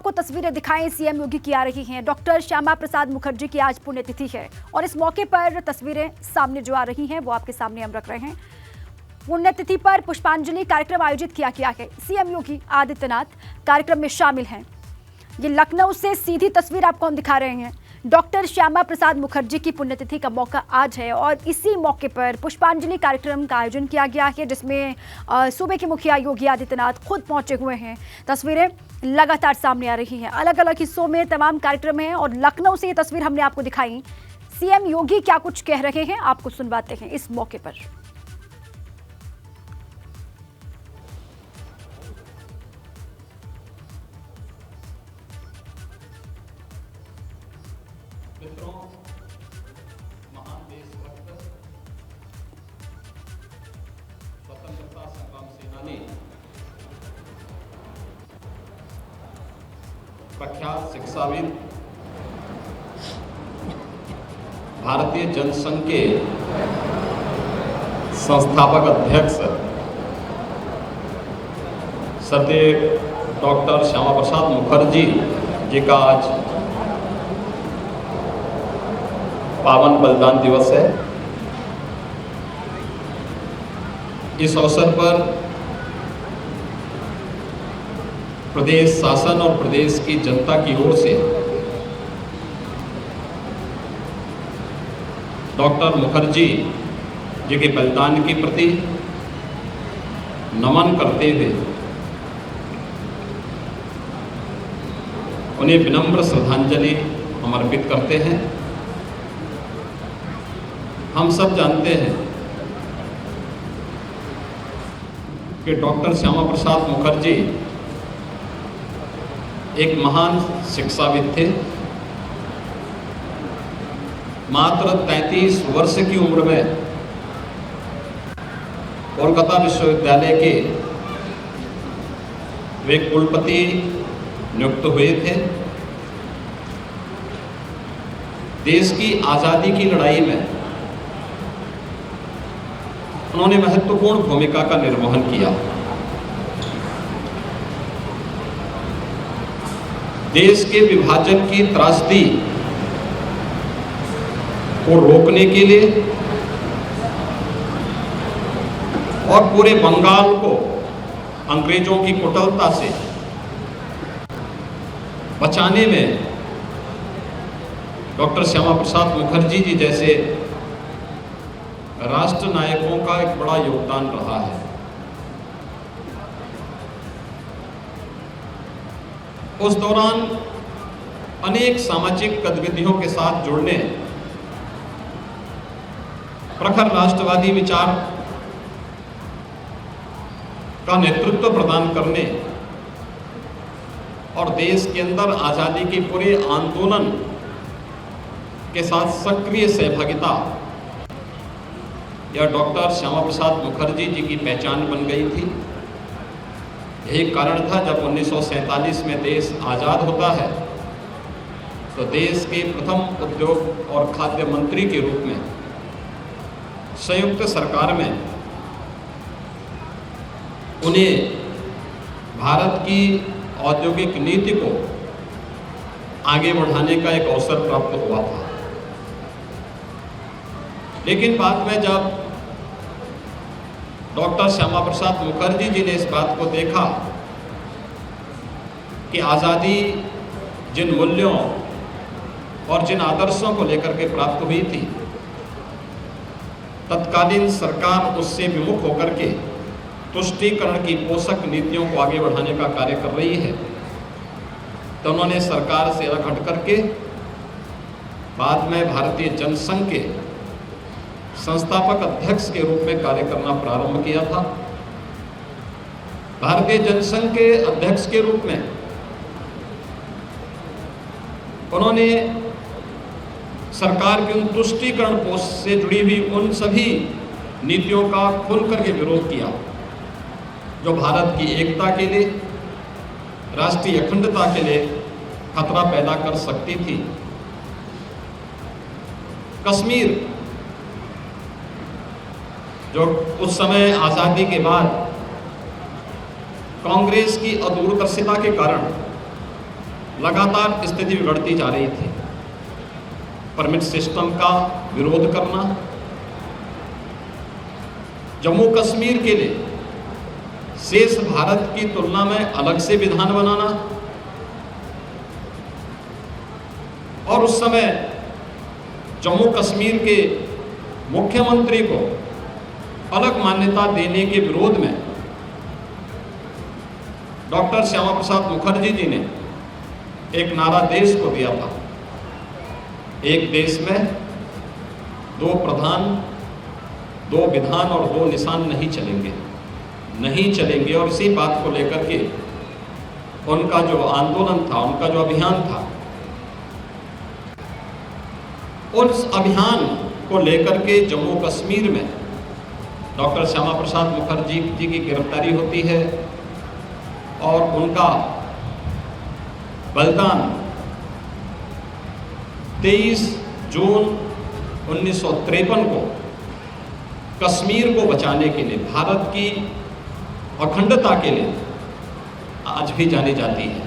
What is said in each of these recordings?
आपको तस्वीरें दिखाएं सीएम योगी की आ रही हैं। डॉक्टर श्यामा प्रसाद मुखर्जी की आज पुण्यतिथि है और इस मौके पर तस्वीरें सामने जो आ रही हैं वो आपके सामने हम रख रहे हैं। पुण्यतिथि पर पुष्पांजलि कार्यक्रम आयोजित किया गया है। सीएम योगी आदित्यनाथ कार्यक्रम में शामिल हैं। ये लखनऊ से सीधी तस्वीर आपको हम दिखा रहे हैं। डॉक्टर श्यामा प्रसाद मुखर्जी की पुण्यतिथि का मौका आज है और इसी मौके पर पुष्पांजलि कार्यक्रम का आयोजन किया गया है, जिसमें सूबे के मुखिया योगी आदित्यनाथ खुद पहुंचे हुए हैं। तस्वीरें लगातार सामने आ रही हैं। अलग अलग हिस्सों में तमाम कार्यक्रम हैं और लखनऊ से ये तस्वीर हमने आपको दिखाई। सीएम योगी क्या कुछ कह रहे हैं आपको सुनवाते हैं इस मौके पर। मित्रों, महान देशभक्त, स्वतंत्रता संग्राम सेनानी, प्रख्यात शिक्षाविद, भारतीय जनसंघ के संस्थापक अध्यक्ष सत्य डॉक्टर श्यामा प्रसाद मुखर्जी जी का आज पावन बलिदान दिवस है। इस अवसर पर प्रदेश शासन और प्रदेश की जनता की ओर से डॉक्टर मुखर्जी जी के बलिदान के प्रति नमन करते हुए उन्हें विनम्र श्रद्धांजलि समर्पित करते हैं। हम सब जानते हैं कि डॉक्टर श्यामा प्रसाद मुखर्जी एक महान शिक्षाविद थे। मात्र 33 वर्ष की उम्र में कोलकाता विश्वविद्यालय के वे कुलपति नियुक्त हुए थे। देश की आज़ादी की लड़ाई में उन्होंने महत्वपूर्ण भूमिका का निर्वहन किया। देश के विभाजन की त्रासदी को रोकने के लिए और पूरे बंगाल को अंग्रेजों की कुटिलता से बचाने में डॉक्टर श्यामा प्रसाद मुखर्जी जी जैसे राष्ट्र नायकों का एक बड़ा योगदान रहा है। उस दौरान अनेक सामाजिक गतिविधियों के साथ जुड़ने, प्रखर राष्ट्रवादी विचार का नेतृत्व प्रदान करने और देश के अंदर आज़ादी के पूरे आंदोलन के साथ सक्रिय सहभागिता यह डॉक्टर श्यामा प्रसाद मुखर्जी जी की पहचान बन गई थी। यही कारण था जब 1947 में देश आज़ाद होता है तो देश के प्रथम उद्योग और खाद्य मंत्री के रूप में संयुक्त सरकार में उन्हें भारत की औद्योगिक नीति को आगे बढ़ाने का एक अवसर प्राप्त हुआ था। लेकिन बाद में जब डॉक्टर श्यामा प्रसाद मुखर्जी जी ने इस बात को देखा कि आज़ादी जिन मूल्यों और जिन आदर्शों को लेकर के प्राप्त हुई थी, तत्कालीन सरकार उससे विमुख होकर के तुष्टीकरण की पोषक नीतियों को आगे बढ़ाने का कार्य कर रही है, तो उन्होंने सरकार से अलग हट करके बाद में भारतीय जनसंघ के संस्थापक अध्यक्ष के रूप में कार्य करना प्रारंभ किया था। भारतीय जनसंघ के अध्यक्ष के रूप में उन्होंने सरकार की उन तुष्टीकरण पोष से जुड़ी हुई उन सभी नीतियों का खुल करके विरोध किया जो भारत की एकता के लिए, राष्ट्रीय अखंडता के लिए खतरा पैदा कर सकती थी। कश्मीर जो उस समय आज़ादी के बाद कांग्रेस की अदूरदर्शिता के कारण लगातार स्थिति बिगड़ती जा रही थी। परमिट सिस्टम का विरोध करना, जम्मू कश्मीर के लिए शेष भारत की तुलना में अलग से विधान बनाना, और उस समय जम्मू कश्मीर के मुख्यमंत्री को अलग मान्यता देने के विरोध में डॉक्टर श्यामा प्रसाद मुखर्जी जी ने एक नारा देश को दिया था, एक देश में दो प्रधान, दो विधान और दो निशान नहीं चलेंगे, नहीं चलेंगे। और इसी बात को लेकर के उनका जो आंदोलन था, उनका जो अभियान था, उस अभियान को लेकर के जम्मू कश्मीर में डॉक्टर श्यामा प्रसाद मुखर्जी जी की गिरफ्तारी होती है और उनका बलिदान 23 जून 1953 को कश्मीर को बचाने के लिए, भारत की अखंडता के लिए आज भी जानी जाती है।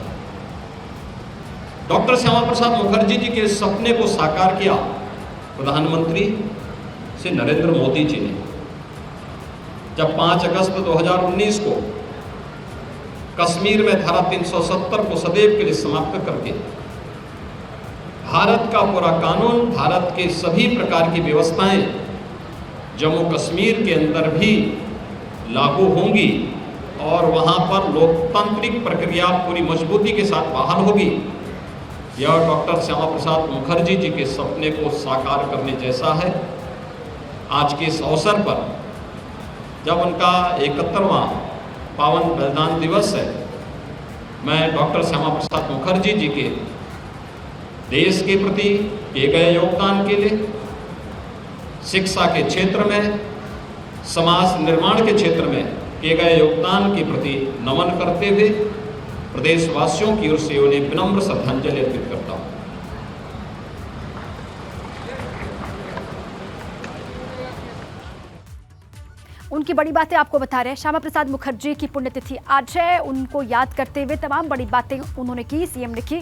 डॉक्टर श्यामा प्रसाद मुखर्जी जी के सपने को साकार किया प्रधानमंत्री श्री नरेंद्र मोदी जी ने, जब 5 अगस्त 2019 को कश्मीर में धारा 370 को सदैव के लिए समाप्त करके भारत का पूरा कानून, भारत के सभी प्रकार की व्यवस्थाएं जम्मू कश्मीर के अंदर भी लागू होंगी और वहां पर लोकतांत्रिक प्रक्रिया पूरी मजबूती के साथ बहाल होगी। यह डॉक्टर श्यामा प्रसाद मुखर्जी जी के सपने को साकार करने जैसा है। आज के इस अवसर पर जब उनका 71वां पावन बलिदान दिवस है, मैं डॉक्टर श्यामा प्रसाद मुखर्जी जी के देश के प्रति किए गए योगदान के लिए, शिक्षा के क्षेत्र में, समाज निर्माण के क्षेत्र में किए गए योगदान के प्रति नमन करते हुए प्रदेशवासियों की ओर से उन्हें विनम्र श्रद्धांजलि अर्पित करता हूं। उनकी बड़ी बातें आपको बता रहे हैं। श्यामा प्रसाद मुखर्जी की पुण्यतिथि आज है। उनको याद करते हुए तमाम बड़ी बातें उन्होंने की, सीएम ने की।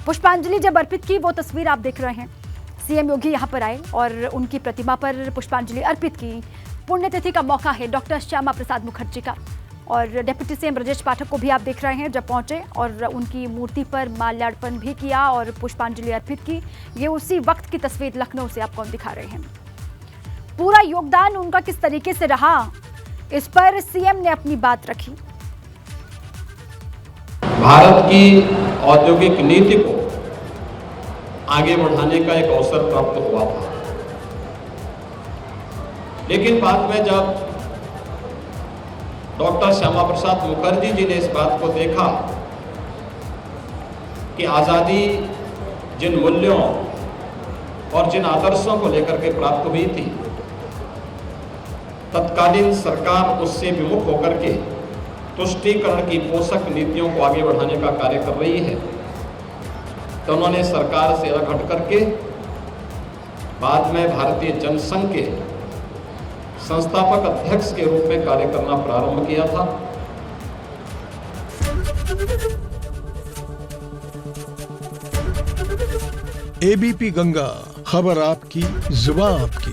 पुष्पांजलि जब अर्पित की, वो तस्वीर आप देख रहे हैं। सीएम योगी यहां पर आए और उनकी प्रतिमा पर पुष्पांजलि अर्पित की। पुण्यतिथि का मौका है डॉक्टर श्यामा प्रसाद मुखर्जी का। और डिप्टी सीएम ब्रजेश पाठक को भी आप देख रहे हैं, जब पहुंचे और उनकी मूर्ति पर माल्यार्पण भी किया और पुष्पांजलि अर्पित की। ये उसी वक्त की तस्वीर लखनऊ से आपको हम दिखा रहे हैं। पूरा योगदान उनका किस तरीके से रहा, इस पर सीएम ने अपनी बात रखी। भारत की औद्योगिक नीति को आगे बढ़ाने का एक अवसर प्राप्त हुआ था, लेकिन बाद में जब डॉक्टर श्यामा प्रसाद मुखर्जी जी ने इस बात को देखा कि आज़ादी जिन मूल्यों और जिन आदर्शों को लेकर के प्राप्त हुई थी, तत्कालीन सरकार उससे विमुख होकर के तुष्टीकरण की पोषक नीतियों को आगे बढ़ाने का कार्य कर रही है, तो उन्होंने सरकार से अलग हट करके बाद में भारतीय जनसंघ के संस्थापक अध्यक्ष के रूप में कार्य करना प्रारंभ किया था। एबीपी गंगा, खबर आपकी, जुबान आपकी।